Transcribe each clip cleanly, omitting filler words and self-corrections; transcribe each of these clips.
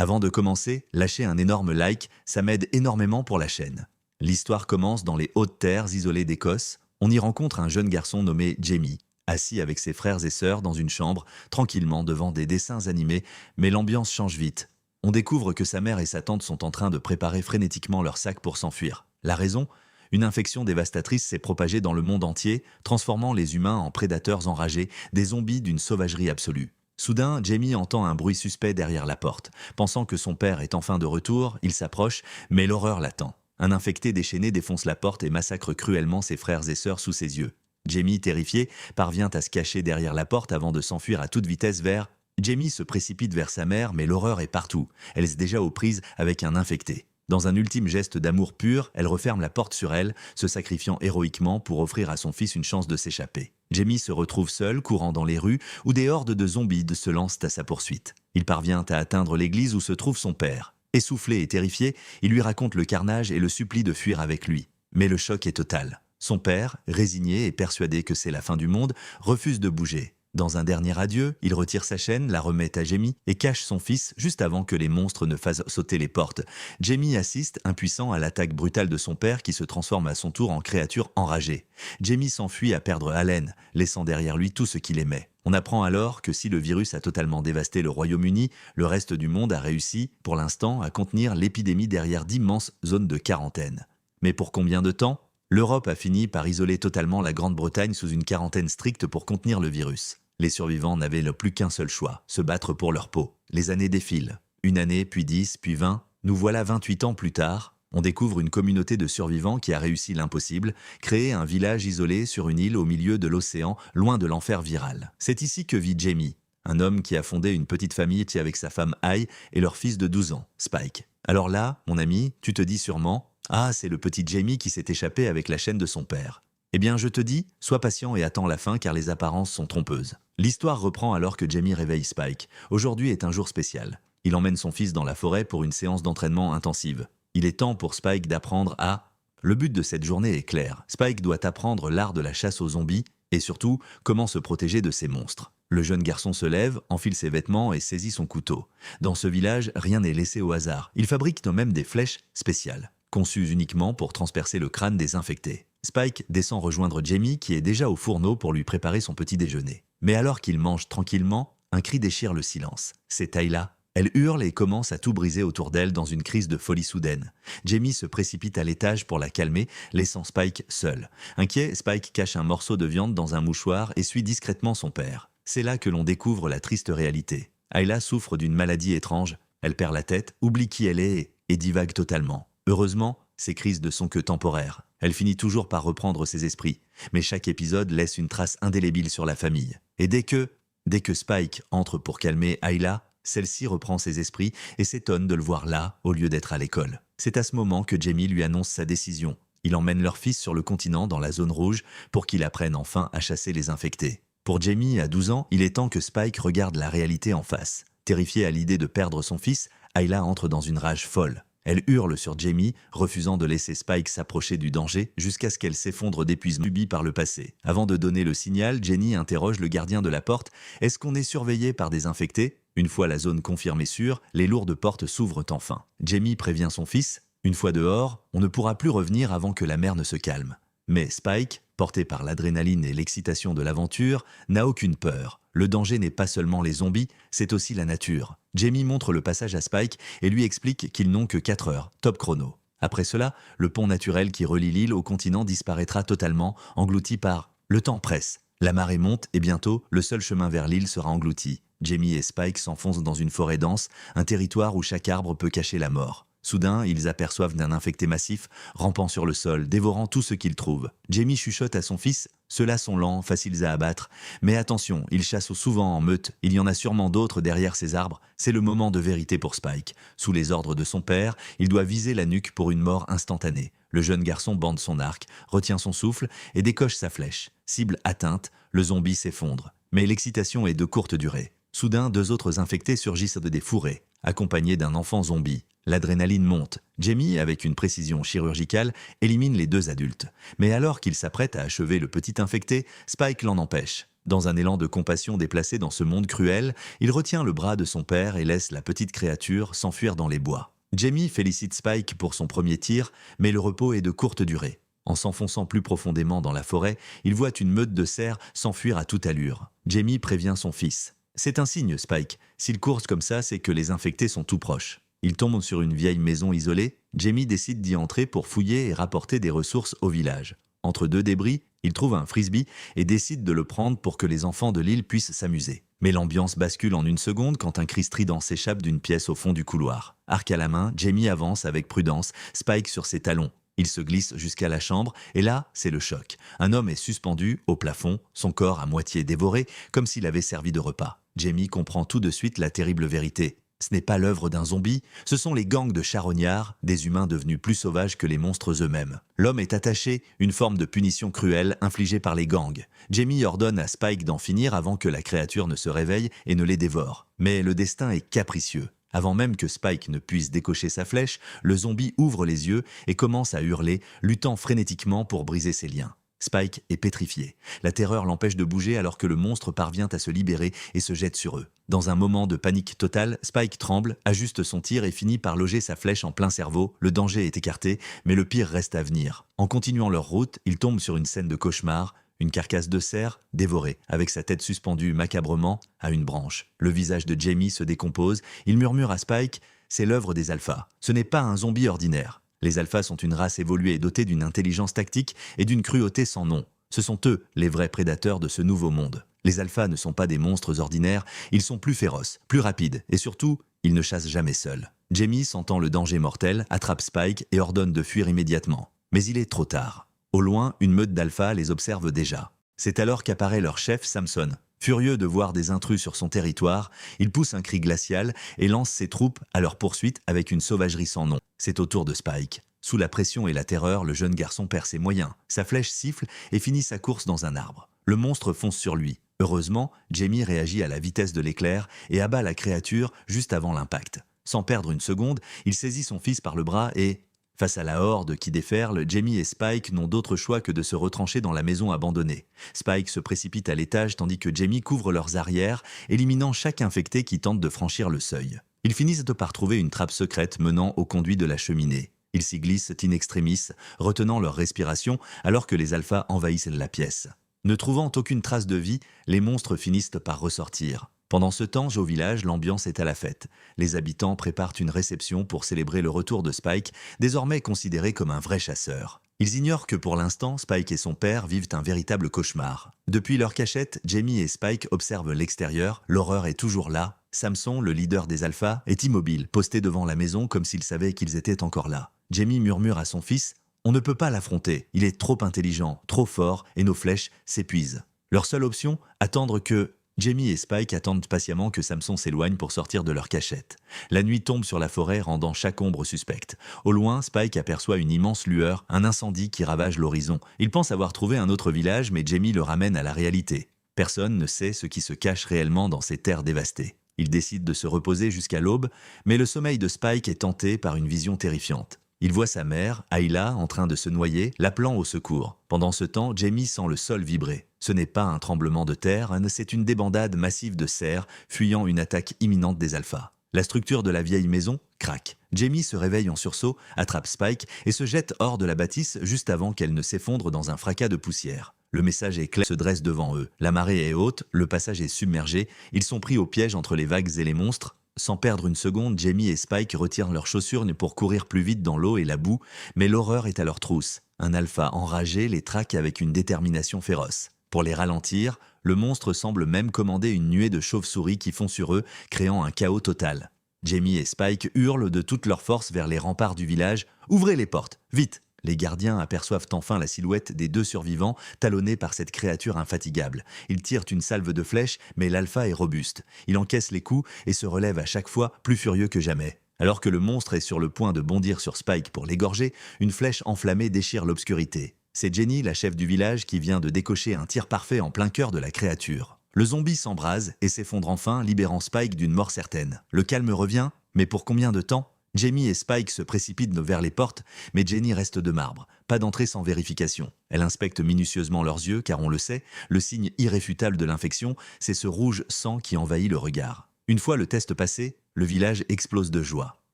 Avant de commencer, lâchez un énorme like, ça m'aide énormément pour la chaîne. L'histoire commence dans les hautes terres isolées d'Écosse. On y rencontre un jeune garçon nommé Jamie, assis avec ses frères et sœurs dans une chambre, tranquillement devant des dessins animés, mais l'ambiance change vite. On découvre que sa mère et sa tante sont en train de préparer frénétiquement leur sac pour s'enfuir. La raison ? Une infection dévastatrice s'est propagée dans le monde entier, transformant les humains en prédateurs enragés, des zombies d'une sauvagerie absolue. Soudain, Jamie entend un bruit suspect derrière la porte. Pensant que son père est enfin de retour, il s'approche, mais l'horreur l'attend. Un infecté déchaîné défonce la porte et massacre cruellement ses frères et sœurs sous ses yeux. Jamie, terrifié, parvient à se cacher derrière la porte avant de s'enfuir à toute vitesse vers... Jamie se précipite vers sa mère, mais l'horreur est partout. Elle est déjà aux prises avec un infecté. Dans un ultime geste d'amour pur, elle referme la porte sur elle, se sacrifiant héroïquement pour offrir à son fils une chance de s'échapper. Jamie se retrouve seul, courant dans les rues, où des hordes de zombies se lancent à sa poursuite. Il parvient à atteindre l'église où se trouve son père. Essoufflé et terrifié, il lui raconte le carnage et le supplie de fuir avec lui. Mais le choc est total. Son père, résigné et persuadé que c'est la fin du monde, refuse de bouger. Dans un dernier adieu, il retire sa chaîne, la remet à Jamie et cache son fils juste avant que les monstres ne fassent sauter les portes. Jamie assiste, impuissant, à l'attaque brutale de son père qui se transforme à son tour en créature enragée. Jamie s'enfuit à perdre haleine, laissant derrière lui tout ce qu'il aimait. On apprend alors que si le virus a totalement dévasté le Royaume-Uni, le reste du monde a réussi, pour l'instant, à contenir l'épidémie derrière d'immenses zones de quarantaine. Mais pour combien de temps ? L'Europe a fini par isoler totalement la Grande-Bretagne sous une quarantaine stricte pour contenir le virus. Les survivants n'avaient plus qu'un seul choix, se battre pour leur peau. Les années défilent. Une année, puis 10, puis 20. Nous voilà 28 ans plus tard. On découvre une communauté de survivants qui a réussi l'impossible, créer un village isolé sur une île au milieu de l'océan, loin de l'enfer viral. C'est ici que vit Jamie, un homme qui a fondé une petite famille avec sa femme Ai et leur fils de 12 ans, Spike. Alors là, mon ami, tu te dis sûrement... Ah, c'est le petit Jamie qui s'est échappé avec la chaîne de son père. Eh bien, je te dis, sois patient et attends la fin car les apparences sont trompeuses. L'histoire reprend alors que Jamie réveille Spike. Aujourd'hui est un jour spécial. Il emmène son fils dans la forêt pour une séance d'entraînement intensive. Il est temps pour Spike d'apprendre à... Le but de cette journée est clair. Spike doit apprendre l'art de la chasse aux zombies et surtout, comment se protéger de ces monstres. Le jeune garçon se lève, enfile ses vêtements et saisit son couteau. Dans ce village, rien n'est laissé au hasard. Il fabrique même des flèches spéciales, conçues uniquement pour transpercer le crâne des infectés. Spike descend rejoindre Jamie qui est déjà au fourneau pour lui préparer son petit déjeuner. Mais alors qu'il mange tranquillement, un cri déchire le silence. C'est Ayla. Elle hurle et commence à tout briser autour d'elle dans une crise de folie soudaine. Jamie se précipite à l'étage pour la calmer, laissant Spike seul. Inquiet, Spike cache un morceau de viande dans un mouchoir et suit discrètement son père. C'est là que l'on découvre la triste réalité. Ayla souffre d'une maladie étrange. Elle perd la tête, oublie qui elle est et divague totalement. Heureusement, ces crises ne sont que temporaires. Elle finit toujours par reprendre ses esprits. Mais chaque épisode laisse une trace indélébile sur la famille. Et dès que Spike entre pour calmer Ayla, celle-ci reprend ses esprits et s'étonne de le voir là au lieu d'être à l'école. C'est à ce moment que Jamie lui annonce sa décision. Il emmène leur fils sur le continent dans la zone rouge pour qu'il apprenne enfin à chasser les infectés. Pour Jamie, à 12 ans, il est temps que Spike regarde la réalité en face. Terrifiée à l'idée de perdre son fils, Ayla entre dans une rage folle. Elle hurle sur Jamie, refusant de laisser Spike s'approcher du danger jusqu'à ce qu'elle s'effondre d'épuisement subi par le passé. Avant de donner le signal, Jenny interroge le gardien de la porte. « Est-ce qu'on est surveillé par des infectés ?» Une fois la zone confirmée sûre, les lourdes portes s'ouvrent enfin. Jamie prévient son fils. Une fois dehors, on ne pourra plus revenir avant que la mer ne se calme. Mais Spike, porté par l'adrénaline et l'excitation de l'aventure, n'a aucune peur. Le danger n'est pas seulement les zombies, c'est aussi la nature. Jamie montre le passage à Spike et lui explique qu'ils n'ont que 4 heures, top chrono. Après cela, le pont naturel qui relie l'île au continent disparaîtra totalement, englouti par... Le temps presse. La marée monte et bientôt, le seul chemin vers l'île sera englouti. Jamie et Spike s'enfoncent dans une forêt dense, un territoire où chaque arbre peut cacher la mort. Soudain, ils aperçoivent un infecté massif, rampant sur le sol, dévorant tout ce qu'il trouve. Jamie chuchote à son fils « Ceux-là sont lents, faciles à abattre. Mais attention, ils chassent souvent en meute. Il y en a sûrement d'autres derrière ces arbres. C'est le moment de vérité pour Spike. Sous les ordres de son père, il doit viser la nuque pour une mort instantanée. Le jeune garçon bande son arc, retient son souffle et décoche sa flèche. Cible atteinte, le zombie s'effondre. Mais l'excitation est de courte durée. Soudain, 2 autres infectés surgissent de des fourrés, accompagnés d'un enfant zombie. L'adrénaline monte. Jamie, avec une précision chirurgicale, élimine les 2 adultes. Mais alors qu'il s'apprête à achever le petit infecté, Spike l'en empêche. Dans un élan de compassion déplacé dans ce monde cruel, il retient le bras de son père et laisse la petite créature s'enfuir dans les bois. Jamie félicite Spike pour son premier tir, mais le repos est de courte durée. En s'enfonçant plus profondément dans la forêt, il voit une meute de cerfs s'enfuir à toute allure. Jamie prévient son fils. C'est un signe, Spike. S'ils courent comme ça, c'est que les infectés sont tout proches. Il tombe sur une vieille maison isolée. Jamie décide d'y entrer pour fouiller et rapporter des ressources au village. Entre deux débris, il trouve un frisbee et décide de le prendre pour que les enfants de l'île puissent s'amuser. Mais l'ambiance bascule en une seconde quand un cri strident s'échappe d'une pièce au fond du couloir. Arc à la main, Jamie avance avec prudence, Spike sur ses talons. Il se glisse jusqu'à la chambre et là, c'est le choc. Un homme est suspendu au plafond, son corps à moitié dévoré, comme s'il avait servi de repas. Jamie comprend tout de suite la terrible vérité. Ce n'est pas l'œuvre d'un zombie, ce sont les gangs de charognards, des humains devenus plus sauvages que les monstres eux-mêmes. L'homme est attaché, une forme de punition cruelle infligée par les gangs. Jamie ordonne à Spike d'en finir avant que la créature ne se réveille et ne les dévore. Mais le destin est capricieux. Avant même que Spike ne puisse décocher sa flèche, le zombie ouvre les yeux et commence à hurler, luttant frénétiquement pour briser ses liens. Spike est pétrifié. La terreur l'empêche de bouger alors que le monstre parvient à se libérer et se jette sur eux. Dans un moment de panique totale, Spike tremble, ajuste son tir et finit par loger sa flèche en plein cerveau. Le danger est écarté, mais le pire reste à venir. En continuant leur route, ils tombent sur une scène de cauchemar, une carcasse de cerf dévorée, avec sa tête suspendue macabrement à une branche. Le visage de Jamie se décompose, il murmure à Spike « C'est l'œuvre des alphas, ce n'est pas un zombie ordinaire ». Les alphas sont une race évoluée dotée d'une intelligence tactique et d'une cruauté sans nom. Ce sont eux les vrais prédateurs de ce nouveau monde. Les alphas ne sont pas des monstres ordinaires, ils sont plus féroces, plus rapides et surtout, ils ne chassent jamais seuls. Jamie, sentant le danger mortel, attrape Spike et ordonne de fuir immédiatement. Mais il est trop tard. Au loin, une meute d'alphas les observe déjà. C'est alors qu'apparaît leur chef Samson. Furieux de voir des intrus sur son territoire, il pousse un cri glacial et lance ses troupes à leur poursuite avec une sauvagerie sans nom. C'est au tour de Spike. Sous la pression et la terreur, le jeune garçon perd ses moyens. Sa flèche siffle et finit sa course dans un arbre. Le monstre fonce sur lui. Heureusement, Jamie réagit à la vitesse de l'éclair et abat la créature juste avant l'impact. Sans perdre une seconde, il saisit son fils par le bras et... Face à la horde qui déferle, Jamie et Spike n'ont d'autre choix que de se retrancher dans la maison abandonnée. Spike se précipite à l'étage tandis que Jamie couvre leurs arrières, éliminant chaque infecté qui tente de franchir le seuil. Ils finissent par trouver une trappe secrète menant au conduit de la cheminée. Ils s'y glissent in extremis, retenant leur respiration alors que les alphas envahissent la pièce. Ne trouvant aucune trace de vie, les monstres finissent par ressortir. Pendant ce temps, au village, l'ambiance est à la fête. Les habitants préparent une réception pour célébrer le retour de Spike, désormais considéré comme un vrai chasseur. Ils ignorent que pour l'instant, Spike et son père vivent un véritable cauchemar. Depuis leur cachette, Jamie et Spike observent l'extérieur, l'horreur est toujours là. Samson, le leader des alphas, est immobile, posté devant la maison comme s'il savait qu'ils étaient encore là. Jamie murmure à son fils « On ne peut pas l'affronter, il est trop intelligent, trop fort et nos flèches s'épuisent. » Leur seule option, attendre que... Jamie et Spike attendent patiemment que Samson s'éloigne pour sortir de leur cachette. La nuit tombe sur la forêt, rendant chaque ombre suspecte. Au loin, Spike aperçoit une immense lueur, un incendie qui ravage l'horizon. Il pense avoir trouvé un autre village, mais Jamie le ramène à la réalité. Personne ne sait ce qui se cache réellement dans ces terres dévastées. Il décide de se reposer jusqu'à l'aube, mais le sommeil de Spike est tenté par une vision terrifiante. Il voit sa mère, Ayla, en train de se noyer, l'appelant au secours. Pendant ce temps, Jamie sent le sol vibrer. Ce n'est pas un tremblement de terre, c'est une débandade massive de cerfs fuyant une attaque imminente des alphas. La structure de la vieille maison craque. Jamie se réveille en sursaut, attrape Spike et se jette hors de la bâtisse juste avant qu'elle ne s'effondre dans un fracas de poussière. Le message est clair, se dresse devant eux. La marée est haute, le passage est submergé, ils sont pris au piège entre les vagues et les monstres. Sans perdre une seconde, Jamie et Spike retirent leurs chaussures pour courir plus vite dans l'eau et la boue, mais l'horreur est à leur trousse. Un alpha enragé les traque avec une détermination féroce. Pour les ralentir, le monstre semble même commander une nuée de chauves-souris qui font sur eux, créant un chaos total. Jamie et Spike hurlent de toute leur force vers les remparts du village « Ouvrez les portes, vite !» Les gardiens aperçoivent enfin la silhouette des deux survivants, talonnés par cette créature infatigable. Ils tirent une salve de flèches, mais l'alpha est robuste. Il encaisse les coups et se relève à chaque fois, plus furieux que jamais. Alors que le monstre est sur le point de bondir sur Spike pour l'égorger, une flèche enflammée déchire l'obscurité. C'est Jenny, la chef du village, qui vient de décocher un tir parfait en plein cœur de la créature. Le zombie s'embrase et s'effondre enfin, libérant Spike d'une mort certaine. Le calme revient, mais pour combien de temps ? Jamie et Spike se précipitent vers les portes, mais Jenny reste de marbre. Pas d'entrée sans vérification. Elle inspecte minutieusement leurs yeux, car on le sait, le signe irréfutable de l'infection, c'est ce rouge sang qui envahit le regard. Une fois le test passé, le village explose de joie.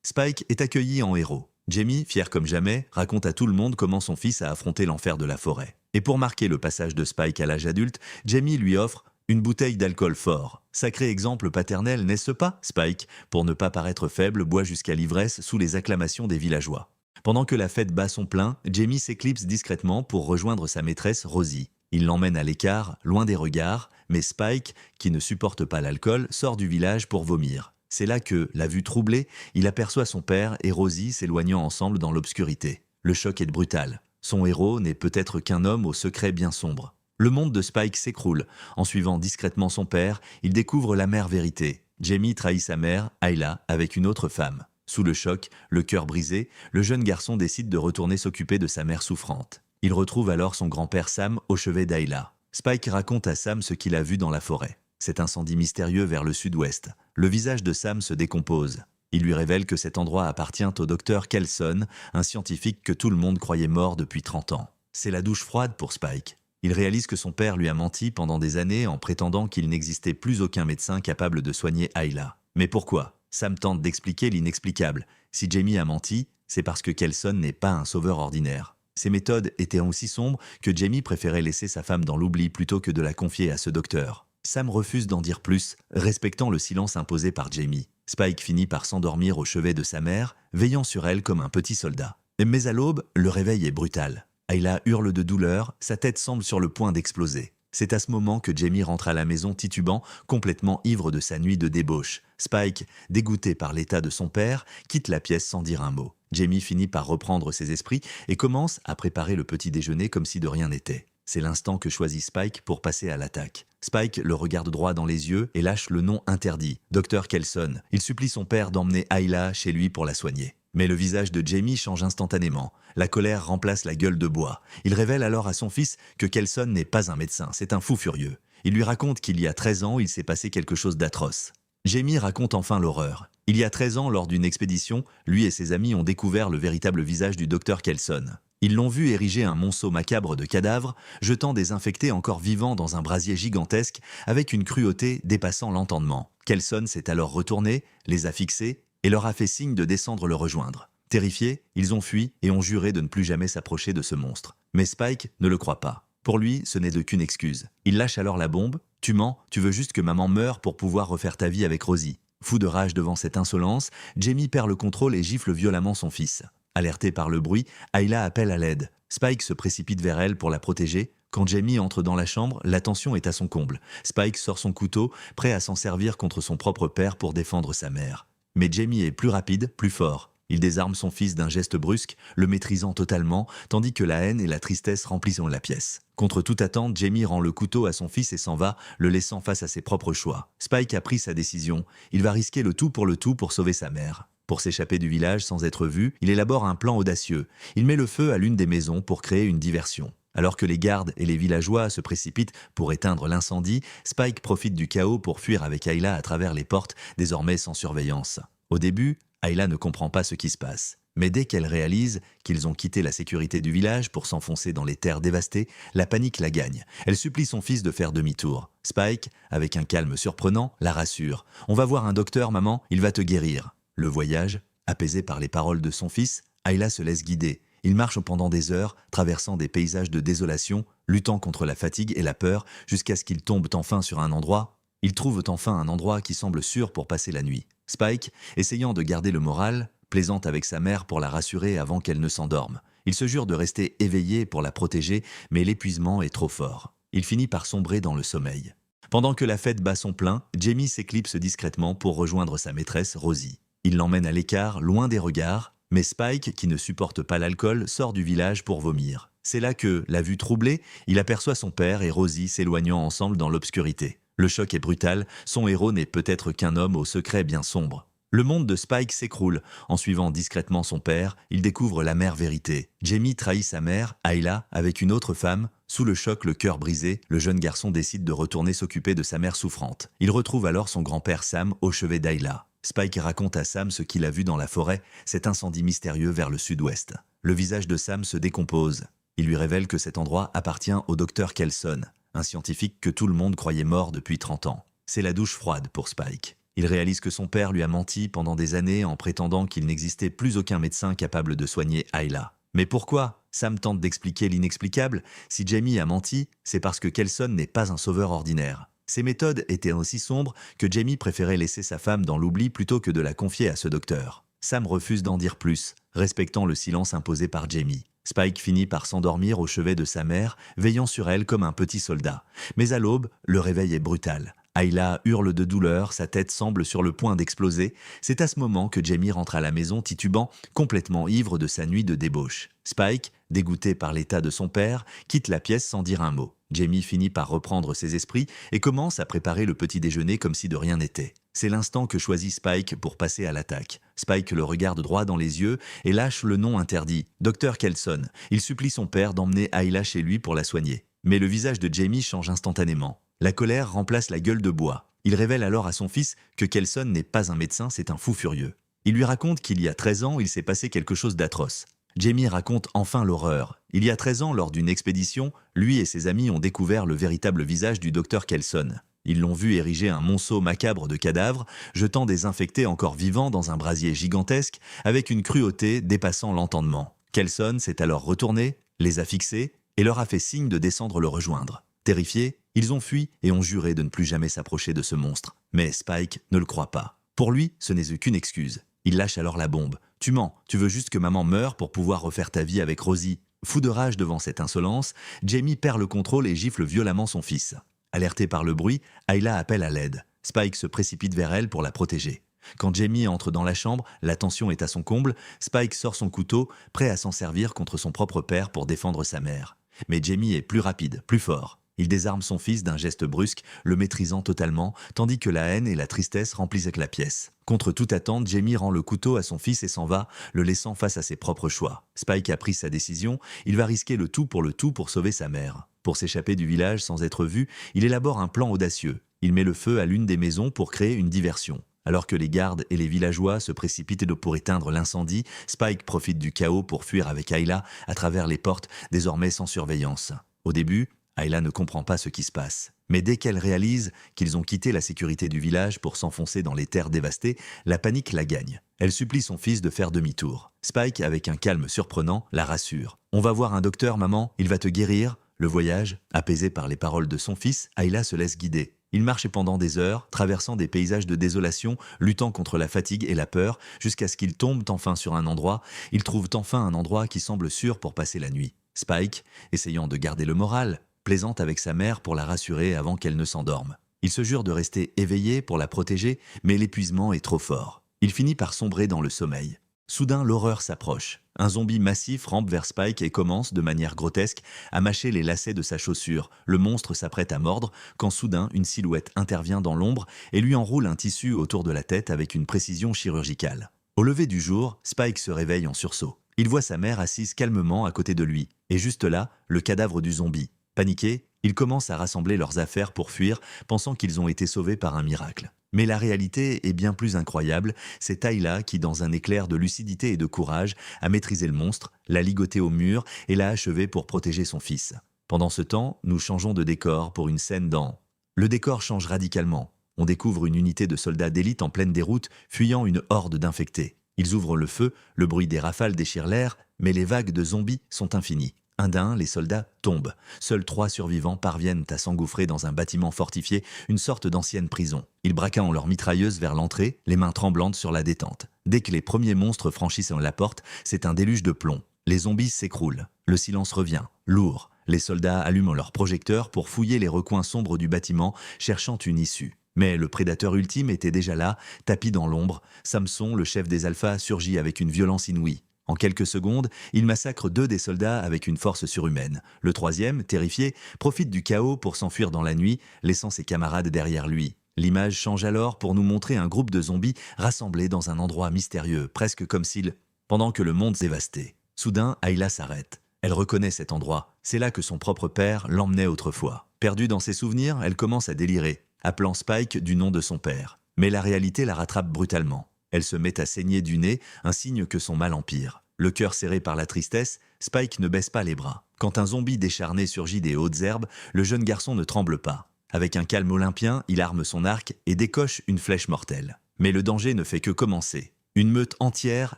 Spike est accueilli en héros. Jamie, fier comme jamais, raconte à tout le monde comment son fils a affronté l'enfer de la forêt. Et pour marquer le passage de Spike à l'âge adulte, Jamie lui offre une bouteille d'alcool fort. Sacré exemple paternel, n'est-ce pas? Spike, pour ne pas paraître faible, boit jusqu'à l'ivresse sous les acclamations des villageois. Pendant que la fête bat son plein, Jamie s'éclipse discrètement pour rejoindre sa maîtresse Rosie. Il l'emmène à l'écart, loin des regards, mais Spike, qui ne supporte pas l'alcool, sort du village pour vomir. C'est là que, la vue troublée, il aperçoit son père et Rosie s'éloignant ensemble dans l'obscurité. Le choc est brutal. Son héros n'est peut-être qu'un homme au secret bien sombre. Le monde de Spike s'écroule. En suivant discrètement son père, il découvre l'amère vérité. Jamie trahit sa mère, Ayla, avec une autre femme. Sous le choc, le cœur brisé, le jeune garçon décide de retourner s'occuper de sa mère souffrante. Il retrouve alors son grand-père Sam au chevet d'Ayla. Spike raconte à Sam ce qu'il a vu dans la forêt. Cet incendie mystérieux vers le sud-ouest. Le visage de Sam se décompose. Il lui révèle que cet endroit appartient au docteur Kelson, un scientifique que tout le monde croyait mort depuis 30 ans. C'est la douche froide pour Spike. Il réalise que son père lui a menti pendant des années en prétendant qu'il n'existait plus aucun médecin capable de soigner Ayla. Mais pourquoi? Sam tente d'expliquer l'inexplicable. Si Jamie a menti, c'est parce que Kelson n'est pas un sauveur ordinaire. Ses méthodes étaient aussi sombres que Jamie préférait laisser sa femme dans l'oubli plutôt que de la confier à ce docteur. Sam refuse d'en dire plus, respectant le silence imposé par Jamie. Spike finit par s'endormir au chevet de sa mère, veillant sur elle comme un petit soldat. Mais à l'aube, le réveil est brutal. Ayla hurle de douleur, sa tête semble sur le point d'exploser. C'est à ce moment que Jamie rentre à la maison titubant, complètement ivre de sa nuit de débauche. Spike, dégoûté par l'état de son père, quitte la pièce sans dire un mot. Jamie finit par reprendre ses esprits et commence à préparer le petit déjeuner comme si de rien n'était. C'est l'instant que choisit Spike pour passer à l'attaque. Spike le regarde droit dans les yeux et lâche le nom interdit, Dr. Kelson. Il supplie son père d'emmener Ayla chez lui pour la soigner. Mais le visage de Jamie change instantanément. La colère remplace la gueule de bois. Il révèle alors à son fils que Kelson n'est pas un médecin, c'est un fou furieux. Il lui raconte qu'il y a 13 ans, il s'est passé quelque chose d'atroce. Jamie raconte enfin l'horreur. Il y a 13 ans, lors d'une expédition, lui et ses amis ont découvert le véritable visage du docteur Kelson. Ils l'ont vu ériger un monceau macabre de cadavres, jetant des infectés encore vivants dans un brasier gigantesque avec une cruauté dépassant l'entendement. Kelson s'est alors retourné, les a fixés et leur a fait signe de descendre le rejoindre. Terrifiés, ils ont fui et ont juré de ne plus jamais s'approcher de ce monstre. Mais Spike ne le croit pas. Pour lui, ce n'est qu'une excuse. Il lâche alors la bombe. « Tu mens, tu veux juste que maman meure pour pouvoir refaire ta vie avec Rosie. » Fou de rage devant cette insolence, Jamie perd le contrôle et gifle violemment son fils. Alertée par le bruit, Ayla appelle à l'aide. Spike se précipite vers elle pour la protéger. Quand Jamie entre dans la chambre, la tension est à son comble. Spike sort son couteau, prêt à s'en servir contre son propre père pour défendre sa mère. Mais Jamie est plus rapide, plus fort. Il désarme son fils d'un geste brusque, le maîtrisant totalement, tandis que la haine et la tristesse remplissent la pièce. Contre toute attente, Jamie rend le couteau à son fils et s'en va, le laissant face à ses propres choix. Spike a pris sa décision. Il va risquer le tout pour sauver sa mère. Pour s'échapper du village sans être vu, il élabore un plan audacieux. Il met le feu à l'une des maisons pour créer une diversion. Alors que les gardes et les villageois se précipitent pour éteindre l'incendie, Spike profite du chaos pour fuir avec Ayla à travers les portes, désormais sans surveillance. Au début, Ayla ne comprend pas ce qui se passe. Mais dès qu'elle réalise qu'ils ont quitté la sécurité du village pour s'enfoncer dans les terres dévastées, la panique la gagne. Elle supplie son fils de faire demi-tour. Spike, avec un calme surprenant, la rassure. « On va voir un docteur, maman, il va te guérir. » Le voyage, apaisé par les paroles de son fils, Ayla se laisse guider. Ils marchent pendant des heures, traversant des paysages de désolation, luttant contre la fatigue et la peur, jusqu'à ce qu'ils tombent enfin sur un endroit. Ils trouvent enfin un endroit qui semble sûr pour passer la nuit. Spike, essayant de garder le moral, plaisante avec sa mère pour la rassurer avant qu'elle ne s'endorme. Il se jure de rester éveillé pour la protéger, mais l'épuisement est trop fort. Il finit par sombrer dans le sommeil. Pendant que la fête bat son plein, Jamie s'éclipse discrètement pour rejoindre sa maîtresse Rosie. Il l'emmène à l'écart, loin des regards, mais Spike, qui ne supporte pas l'alcool, sort du village pour vomir. C'est là que, la vue troublée, il aperçoit son père et Rosie s'éloignant ensemble dans l'obscurité. Le choc est brutal, son héros n'est peut-être qu'un homme au secret bien sombre. Le monde de Spike s'écroule. En suivant discrètement son père, il découvre l'amère vérité. Jamie trahit sa mère, Ayla, avec une autre femme. Sous le choc, le cœur brisé, le jeune garçon décide de retourner s'occuper de sa mère souffrante. Il retrouve alors son grand-père Sam au chevet d'Ayla. Spike raconte à Sam ce qu'il a vu dans la forêt, cet incendie mystérieux vers le sud-ouest. Le visage de Sam se décompose. Il lui révèle que cet endroit appartient au docteur Kelson, un scientifique que tout le monde croyait mort depuis 30 ans. C'est la douche froide pour Spike. Il réalise que son père lui a menti pendant des années en prétendant qu'il n'existait plus aucun médecin capable de soigner Ayla. Mais pourquoi? Sam tente d'expliquer l'inexplicable. Si Jamie a menti, c'est parce que Kelson n'est pas un sauveur ordinaire. Ses méthodes étaient aussi sombres que Jamie préférait laisser sa femme dans l'oubli plutôt que de la confier à ce docteur. Sam refuse d'en dire plus, respectant le silence imposé par Jamie. Spike finit par s'endormir au chevet de sa mère, veillant sur elle comme un petit soldat. Mais à l'aube, le réveil est brutal. Ayla hurle de douleur, sa tête semble sur le point d'exploser. C'est à ce moment que Jamie rentre à la maison titubant, complètement ivre de sa nuit de débauche. Spike, dégoûté par l'état de son père, quitte la pièce sans dire un mot. Jamie finit par reprendre ses esprits et commence à préparer le petit déjeuner comme si de rien n'était. C'est l'instant que choisit Spike pour passer à l'attaque. Spike le regarde droit dans les yeux et lâche le nom interdit, Dr. Kelson. Il supplie son père d'emmener Ayla chez lui pour la soigner. Mais le visage de Jamie change instantanément. La colère remplace la gueule de bois. Il révèle alors à son fils que Kelson n'est pas un médecin, c'est un fou furieux. Il lui raconte qu'il y a 13 ans, il s'est passé quelque chose d'atroce. Jamie raconte enfin l'horreur. Il y a 13 ans, lors d'une expédition, lui et ses amis ont découvert le véritable visage du docteur Kelson. Ils l'ont vu ériger un monceau macabre de cadavres, jetant des infectés encore vivants dans un brasier gigantesque, avec une cruauté dépassant l'entendement. Kelson s'est alors retourné, les a fixés et leur a fait signe de descendre le rejoindre. Terrifiés, ils ont fui et ont juré de ne plus jamais s'approcher de ce monstre. Mais Spike ne le croit pas. Pour lui, ce n'est qu'une excuse. Il lâche alors la bombe. « Tu mens, tu veux juste que maman meure pour pouvoir refaire ta vie avec Rosie. » Fou de rage devant cette insolence, Jamie perd le contrôle et gifle violemment son fils. Alerté par le bruit, Ayla appelle à l'aide. Spike se précipite vers elle pour la protéger. Quand Jamie entre dans la chambre, la tension est à son comble. Spike sort son couteau, prêt à s'en servir contre son propre père pour défendre sa mère. Mais Jamie est plus rapide, plus fort. Il désarme son fils d'un geste brusque, le maîtrisant totalement, tandis que la haine et la tristesse remplissent la pièce. Contre toute attente, Jamie rend le couteau à son fils et s'en va, le laissant face à ses propres choix. Spike a pris sa décision, il va risquer le tout pour sauver sa mère. Pour s'échapper du village sans être vu, il élabore un plan audacieux. Il met le feu à l'une des maisons pour créer une diversion. Alors que les gardes et les villageois se précipitent pour éteindre l'incendie, Spike profite du chaos pour fuir avec Ayla à travers les portes, désormais sans surveillance. Au début, Ayla ne comprend pas ce qui se passe. Mais dès qu'elle réalise qu'ils ont quitté la sécurité du village pour s'enfoncer dans les terres dévastées, la panique la gagne. Elle supplie son fils de faire demi-tour. Spike, avec un calme surprenant, la rassure. « On va voir un docteur, maman, il va te guérir. » Le voyage, apaisé par les paroles de son fils, Ayla se laisse guider. Il marche pendant des heures, traversant des paysages de désolation, luttant contre la fatigue et la peur, jusqu'à ce qu'ils tombent enfin sur un endroit. Ils trouvent enfin un endroit qui semble sûr pour passer la nuit. Spike, essayant de garder le moral, plaisante avec sa mère pour la rassurer avant qu'elle ne s'endorme. Il se jure de rester éveillé pour la protéger, mais l'épuisement est trop fort. Il finit par sombrer dans le sommeil. Soudain, l'horreur s'approche. Un zombie massif rampe vers Spike et commence, de manière grotesque, à mâcher les lacets de sa chaussure. Le monstre s'apprête à mordre, quand soudain, une silhouette intervient dans l'ombre et lui enroule un tissu autour de la tête avec une précision chirurgicale. Au lever du jour, Spike se réveille en sursaut. Il voit sa mère assise calmement à côté de lui, et juste là, le cadavre du zombie. Paniqués, ils commencent à rassembler leurs affaires pour fuir, pensant qu'ils ont été sauvés par un miracle. Mais la réalité est bien plus incroyable, c'est Ayla qui, dans un éclair de lucidité et de courage, a maîtrisé le monstre, l'a ligoté au mur et l'a achevé pour protéger son fils. Pendant ce temps, nous changeons de décor pour une scène dans... Le décor change radicalement. On découvre une unité de soldats d'élite en pleine déroute, fuyant une horde d'infectés. Ils ouvrent le feu, le bruit des rafales déchire l'air, mais les vagues de zombies sont infinies. Un d'un, les soldats tombent. Seuls 3 survivants parviennent à s'engouffrer dans un bâtiment fortifié, une sorte d'ancienne prison. Ils braquent leurs mitrailleuses vers l'entrée, les mains tremblantes sur la détente. Dès que les premiers monstres franchissent la porte, c'est un déluge de plomb. Les zombies s'écroulent. Le silence revient, lourd. Les soldats allument leurs projecteurs pour fouiller les recoins sombres du bâtiment, cherchant une issue. Mais le prédateur ultime était déjà là, tapi dans l'ombre. Samson, le chef des alphas, surgit avec une violence inouïe. En quelques secondes, il massacre 2 des soldats avec une force surhumaine. Le 3e, terrifié, profite du chaos pour s'enfuir dans la nuit, laissant ses camarades derrière lui. L'image change alors pour nous montrer un groupe de zombies rassemblés dans un endroit mystérieux, presque comme s'ils... Pendant que le monde se dévastait. Soudain, Ayla s'arrête. Elle reconnaît cet endroit. C'est là que son propre père l'emmenait autrefois. Perdue dans ses souvenirs, elle commence à délirer, appelant Spike du nom de son père. Mais la réalité la rattrape brutalement. Elle se met à saigner du nez, un signe que son mal empire. Le cœur serré par la tristesse, Spike ne baisse pas les bras. Quand un zombie décharné surgit des hautes herbes, le jeune garçon ne tremble pas. Avec un calme olympien, il arme son arc et décoche une flèche mortelle. Mais le danger ne fait que commencer. Une meute entière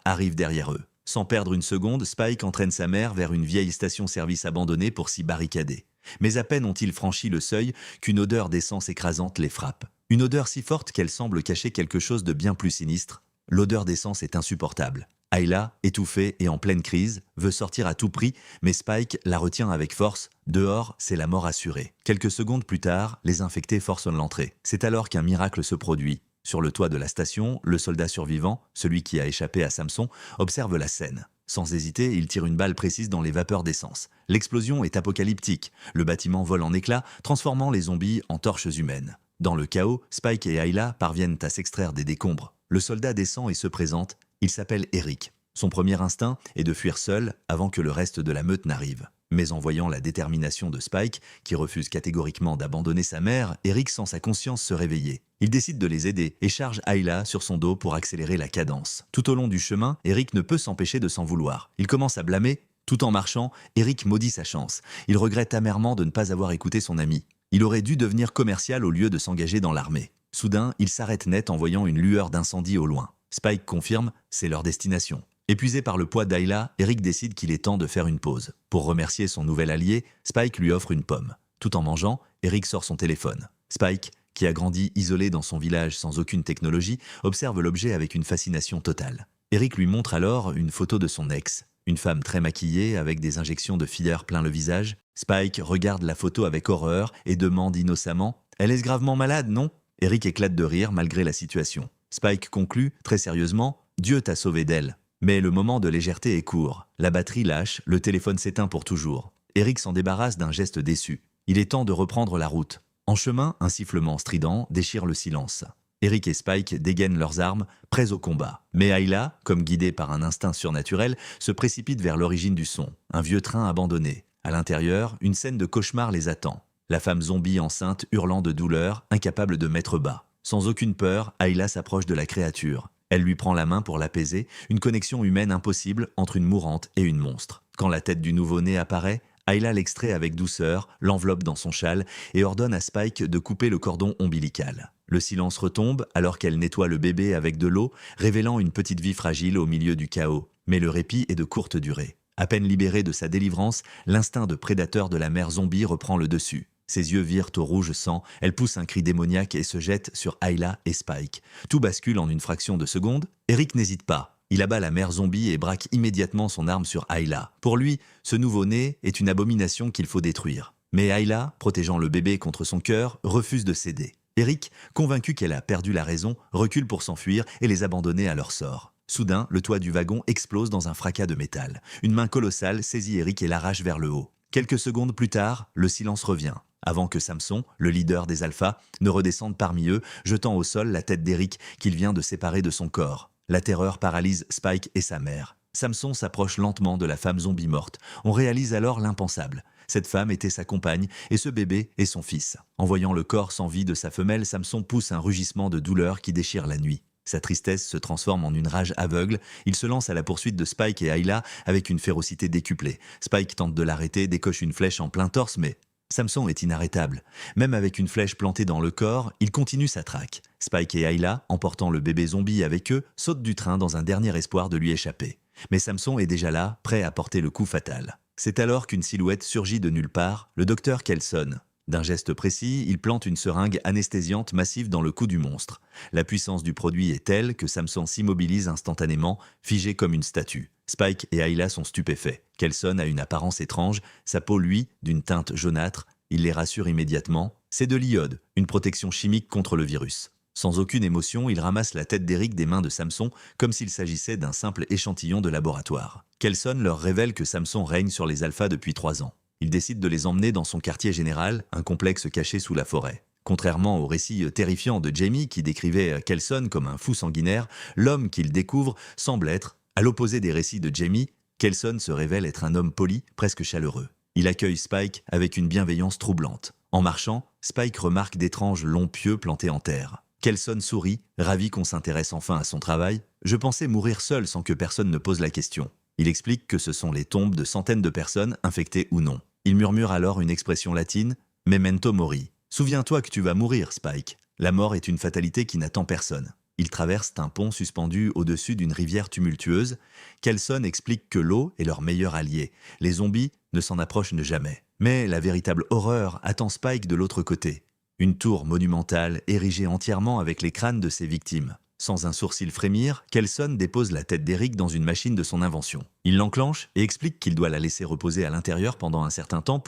arrive derrière eux. Sans perdre une seconde, Spike entraîne sa mère vers une vieille station-service abandonnée pour s'y barricader. Mais à peine ont-ils franchi le seuil qu'une odeur d'essence écrasante les frappe. Une odeur si forte qu'elle semble cacher quelque chose de bien plus sinistre. L'odeur d'essence est insupportable. Ayla, étouffée et en pleine crise, veut sortir à tout prix, mais Spike la retient avec force. Dehors, c'est la mort assurée. Quelques secondes plus tard, les infectés forcent l'entrée. C'est alors qu'un miracle se produit. Sur le toit de la station, le soldat survivant, celui qui a échappé à Samson, observe la scène. Sans hésiter, il tire une balle précise dans les vapeurs d'essence. L'explosion est apocalyptique. Le bâtiment vole en éclats, transformant les zombies en torches humaines. Dans le chaos, Spike et Ayla parviennent à s'extraire des décombres. Le soldat descend et se présente. Il s'appelle Eric. Son premier instinct est de fuir seul avant que le reste de la meute n'arrive. Mais en voyant la détermination de Spike, qui refuse catégoriquement d'abandonner sa mère, Eric sent sa conscience se réveiller. Il décide de les aider et charge Ayla sur son dos pour accélérer la cadence. Tout au long du chemin, Eric ne peut s'empêcher de s'en vouloir. Il commence à blâmer. Tout en marchant, Eric maudit sa chance. Il regrette amèrement de ne pas avoir écouté son ami. Il aurait dû devenir commercial au lieu de s'engager dans l'armée. Soudain, il s'arrête net en voyant une lueur d'incendie au loin. Spike confirme, c'est leur destination. Épuisé par le poids d'Ayla, Eric décide qu'il est temps de faire une pause. Pour remercier son nouvel allié, Spike lui offre une pomme. Tout en mangeant, Eric sort son téléphone. Spike, qui a grandi isolé dans son village sans aucune technologie, observe l'objet avec une fascination totale. Eric lui montre alors une photo de son ex, une femme très maquillée avec des injections de filler plein le visage. Spike regarde la photo avec horreur et demande innocemment « Elle est gravement malade, non ?» Eric éclate de rire malgré la situation. Spike conclut, très sérieusement « Dieu t'a sauvé d'elle ». Mais le moment de légèreté est court. La batterie lâche, le téléphone s'éteint pour toujours. Eric s'en débarrasse d'un geste déçu. Il est temps de reprendre la route. En chemin, un sifflement strident déchire le silence. Eric et Spike dégainent leurs armes, prêts au combat. Mais Ayla, comme guidée par un instinct surnaturel, se précipite vers l'origine du son. Un vieux train abandonné. À l'intérieur, une scène de cauchemar les attend. La femme zombie enceinte hurlant de douleur, incapable de mettre bas. Sans aucune peur, Ayla s'approche de la créature. Elle lui prend la main pour l'apaiser, une connexion humaine impossible entre une mourante et une monstre. Quand la tête du nouveau-né apparaît, Ayla l'extrait avec douceur, l'enveloppe dans son châle et ordonne à Spike de couper le cordon ombilical. Le silence retombe alors qu'elle nettoie le bébé avec de l'eau, révélant une petite vie fragile au milieu du chaos. Mais le répit est de courte durée. À peine libérée de sa délivrance, l'instinct de prédateur de la mère zombie reprend le dessus. Ses yeux virent au rouge sang, elle pousse un cri démoniaque et se jette sur Ayla et Spike. Tout bascule en une fraction de seconde. Eric n'hésite pas. Il abat la mère zombie et braque immédiatement son arme sur Ayla. Pour lui, ce nouveau-né est une abomination qu'il faut détruire. Mais Ayla, protégeant le bébé contre son cœur, refuse de céder. Eric, convaincu qu'elle a perdu la raison, recule pour s'enfuir et les abandonner à leur sort. Soudain, le toit du wagon explose dans un fracas de métal. Une main colossale saisit Eric et l'arrache vers le haut. Quelques secondes plus tard, le silence revient. Avant que Samson, le leader des alphas, ne redescende parmi eux, jetant au sol la tête d'Eric qu'il vient de séparer de son corps. La terreur paralyse Spike et sa mère. Samson s'approche lentement de la femme zombie morte. On réalise alors l'impensable. Cette femme était sa compagne et ce bébé est son fils. En voyant le corps sans vie de sa femelle, Samson pousse un rugissement de douleur qui déchire la nuit. Sa tristesse se transforme en une rage aveugle. Il se lance à la poursuite de Spike et Ayla avec une férocité décuplée. Spike tente de l'arrêter, décoche une flèche en plein torse, mais Samson est inarrêtable. Même avec une flèche plantée dans le corps, il continue sa traque. Spike et Ayla, emportant le bébé zombie avec eux, sautent du train dans un dernier espoir de lui échapper. Mais Samson est déjà là, prêt à porter le coup fatal. C'est alors qu'une silhouette surgit de nulle part, le docteur Kelson. D'un geste précis, il plante une seringue anesthésiante massive dans le cou du monstre. La puissance du produit est telle que Samson s'immobilise instantanément, figé comme une statue. Spike et Ayla sont stupéfaits. Kelson a une apparence étrange, sa peau, lui, d'une teinte jaunâtre. Il les rassure immédiatement. C'est de l'iode, une protection chimique contre le virus. Sans aucune émotion, il ramasse la tête d'Eric des mains de Samson, comme s'il s'agissait d'un simple échantillon de laboratoire. Kelson leur révèle que Samson règne sur les alphas depuis 3 ans. Il décide de les emmener dans son quartier général, un complexe caché sous la forêt. Contrairement au récit terrifiant de Jamie qui décrivait Kelson comme un fou sanguinaire, l'homme qu'il découvre semble être, à l'opposé des récits de Jamie, Kelson se révèle être un homme poli, presque chaleureux. Il accueille Spike avec une bienveillance troublante. En marchant, Spike remarque d'étranges longs pieux plantés en terre. Kelson sourit, ravi qu'on s'intéresse enfin à son travail. Je pensais mourir seul sans que personne ne pose la question. Il explique que ce sont les tombes de centaines de personnes, infectées ou non. Il murmure alors une expression latine, « Memento mori ». Souviens-toi que tu vas mourir, Spike. La mort est une fatalité qui n'attend personne. Ils traversent un pont suspendu au-dessus d'une rivière tumultueuse. Kelson explique que l'eau est leur meilleur allié. Les zombies ne s'en approchent jamais. Mais la véritable horreur attend Spike de l'autre côté. Une tour monumentale érigée entièrement avec les crânes de ses victimes. Sans un sourcil frémir, Kelson dépose la tête d'Eric dans une machine de son invention. Il l'enclenche et explique qu'il doit la laisser reposer à l'intérieur pendant un certain temps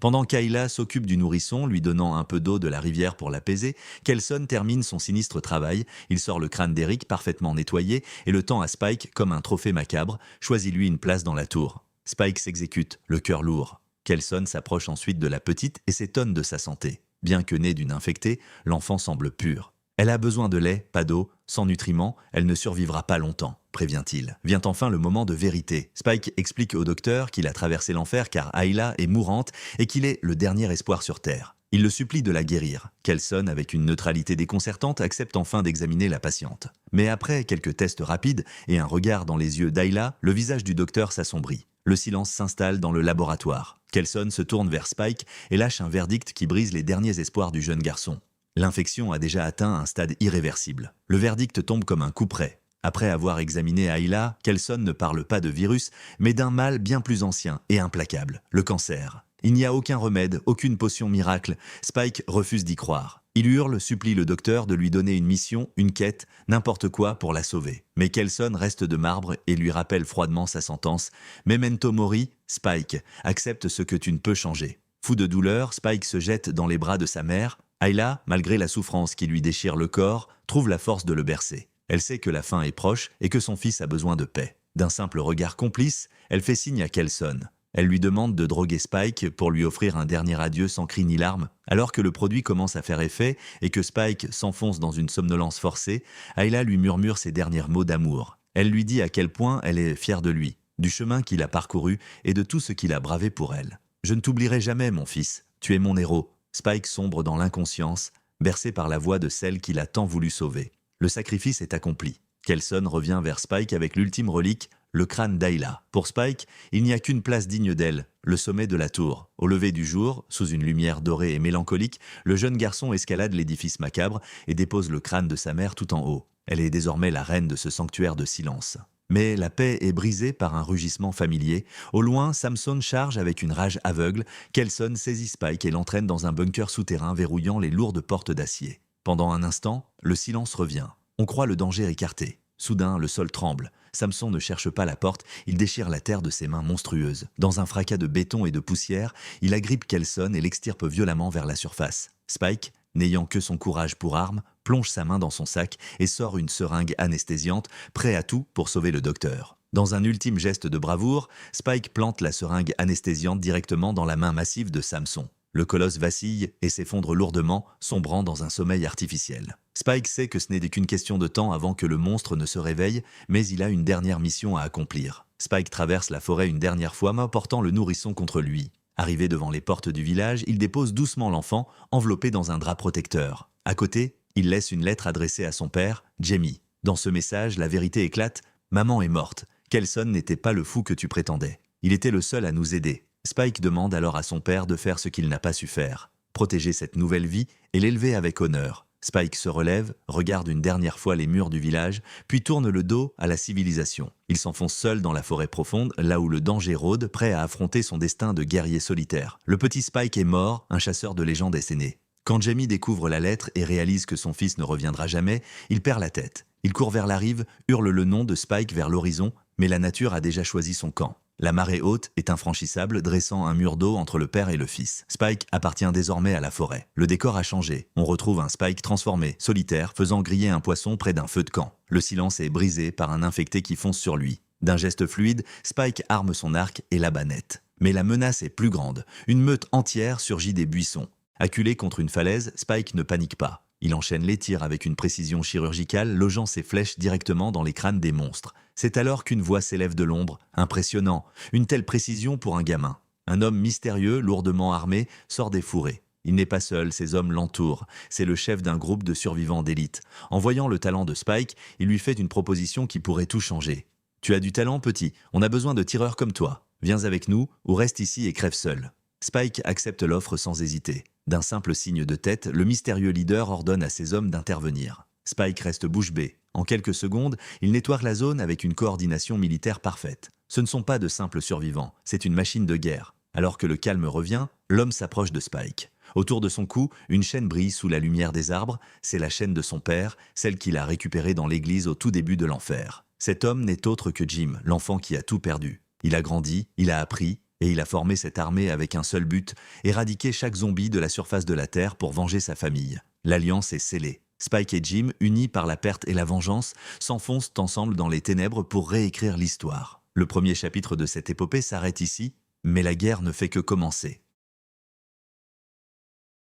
Pendant qu'Ayla s'occupe du nourrisson, lui donnant un peu d'eau de la rivière pour l'apaiser, Kelson termine son sinistre travail. Il sort le crâne d'Eric parfaitement nettoyé et le tend à Spike comme un trophée macabre. Choisis-lui une place dans la tour. Spike s'exécute, le cœur lourd. Kelson s'approche ensuite de la petite et s'étonne de sa santé. Bien que née d'une infectée, l'enfant semble pur. Elle a besoin de lait, pas d'eau, sans nutriments, elle ne survivra pas longtemps, prévient-il. Vient enfin le moment de vérité. Spike explique au docteur qu'il a traversé l'enfer car Ayla est mourante et qu'il est le dernier espoir sur Terre. Il le supplie de la guérir. Kelson, avec une neutralité déconcertante, accepte enfin d'examiner la patiente. Mais après quelques tests rapides et un regard dans les yeux d'Ayla, le visage du docteur s'assombrit. Le silence s'installe dans le laboratoire. Kelson se tourne vers Spike et lâche un verdict qui brise les derniers espoirs du jeune garçon. L'infection a déjà atteint un stade irréversible. Le verdict tombe comme un coup près. Après avoir examiné Ayla, Kelson ne parle pas de virus, mais d'un mal bien plus ancien et implacable, le cancer. Il n'y a aucun remède, aucune potion miracle. Spike refuse d'y croire. Il hurle, supplie le docteur de lui donner une mission, une quête, n'importe quoi pour la sauver. Mais Kelson reste de marbre et lui rappelle froidement sa sentence. Memento mori, Spike, accepte ce que tu ne peux changer. Fou de douleur, Spike se jette dans les bras de sa mère. Ayla, malgré la souffrance qui lui déchire le corps, trouve la force de le bercer. Elle sait que la fin est proche et que son fils a besoin de paix. D'un simple regard complice, elle fait signe à Kelson. Elle lui demande de droguer Spike pour lui offrir un dernier adieu sans cri ni larmes. Alors que le produit commence à faire effet et que Spike s'enfonce dans une somnolence forcée, Ayla lui murmure ses derniers mots d'amour. Elle lui dit à quel point elle est fière de lui, du chemin qu'il a parcouru et de tout ce qu'il a bravé pour elle. « Je ne t'oublierai jamais, mon fils. Tu es mon héros. » Spike sombre dans l'inconscience, bercé par la voix de celle qu'il a tant voulu sauver. Le sacrifice est accompli. Kelson revient vers Spike avec l'ultime relique, le crâne d'Ayla. Pour Spike, il n'y a qu'une place digne d'elle, le sommet de la tour. Au lever du jour, sous une lumière dorée et mélancolique, le jeune garçon escalade l'édifice macabre et dépose le crâne de sa mère tout en haut. Elle est désormais la reine de ce sanctuaire de silence. Mais la paix est brisée par un rugissement familier. Au loin, Samson charge avec une rage aveugle. Kelson saisit Spike et l'entraîne dans un bunker souterrain verrouillant les lourdes portes d'acier. Pendant un instant, le silence revient. On croit le danger écarté. Soudain, le sol tremble. Samson ne cherche pas la porte, il déchire la terre de ses mains monstrueuses. Dans un fracas de béton et de poussière, il agrippe Kelson et l'extirpe violemment vers la surface. Spike, n'ayant que son courage pour arme, plonge sa main dans son sac et sort une seringue anesthésiante, prêt à tout pour sauver le docteur. Dans un ultime geste de bravoure, Spike plante la seringue anesthésiante directement dans la main massive de Samson. Le colosse vacille et s'effondre lourdement, sombrant dans un sommeil artificiel. Spike sait que ce n'est qu'une question de temps avant que le monstre ne se réveille, mais il a une dernière mission à accomplir. Spike traverse la forêt une dernière fois, portant le nourrisson contre lui. Arrivé devant les portes du village, il dépose doucement l'enfant, enveloppé dans un drap protecteur. À côté, il laisse une lettre adressée à son père, Jamie. Dans ce message, la vérité éclate. « Maman est morte. Kelson n'était pas le fou que tu prétendais. Il était le seul à nous aider. » Spike demande alors à son père de faire ce qu'il n'a pas su faire. Protéger cette nouvelle vie et l'élever avec honneur. Spike se relève, regarde une dernière fois les murs du village, puis tourne le dos à la civilisation. Il s'enfonce seul dans la forêt profonde, là où le danger rôde, prêt à affronter son destin de guerrier solitaire. Le petit Spike est mort, un chasseur de légende est né. Quand Jamie découvre la lettre et réalise que son fils ne reviendra jamais, il perd la tête. Il court vers la rive, hurle le nom de Spike vers l'horizon, mais la nature a déjà choisi son camp. La marée haute est infranchissable, dressant un mur d'eau entre le père et le fils. Spike appartient désormais à la forêt. Le décor a changé. On retrouve un Spike transformé, solitaire, faisant griller un poisson près d'un feu de camp. Le silence est brisé par un infecté qui fonce sur lui. D'un geste fluide, Spike arme son arc et l'abat net. Mais la menace est plus grande. Une meute entière surgit des buissons. Acculé contre une falaise, Spike ne panique pas. Il enchaîne les tirs avec une précision chirurgicale, logeant ses flèches directement dans les crânes des monstres. C'est alors qu'une voix s'élève de l'ombre. Impressionnant, une telle précision pour un gamin. Un homme mystérieux, lourdement armé, sort des fourrés. Il n'est pas seul, ses hommes l'entourent. C'est le chef d'un groupe de survivants d'élite. En voyant le talent de Spike, il lui fait une proposition qui pourrait tout changer. Tu as du talent, petit. On a besoin de tireurs comme toi. Viens avec nous ou reste ici et crève seul. Spike accepte l'offre sans hésiter. D'un simple signe de tête, le mystérieux leader ordonne à ses hommes d'intervenir. Spike reste bouche bée. En quelques secondes, il nettoie la zone avec une coordination militaire parfaite. Ce ne sont pas de simples survivants, c'est une machine de guerre. Alors que le calme revient, l'homme s'approche de Spike. Autour de son cou, une chaîne brille sous la lumière des arbres. C'est la chaîne de son père, celle qu'il a récupérée dans l'église au tout début de l'enfer. Cet homme n'est autre que Jim, l'enfant qui a tout perdu. Il a grandi, il a appris, et il a formé cette armée avec un seul but, éradiquer chaque zombie de la surface de la Terre pour venger sa famille. L'alliance est scellée. Spike et Jim, unis par la perte et la vengeance, s'enfoncent ensemble dans les ténèbres pour réécrire l'histoire. Le premier chapitre de cette épopée s'arrête ici, mais la guerre ne fait que commencer.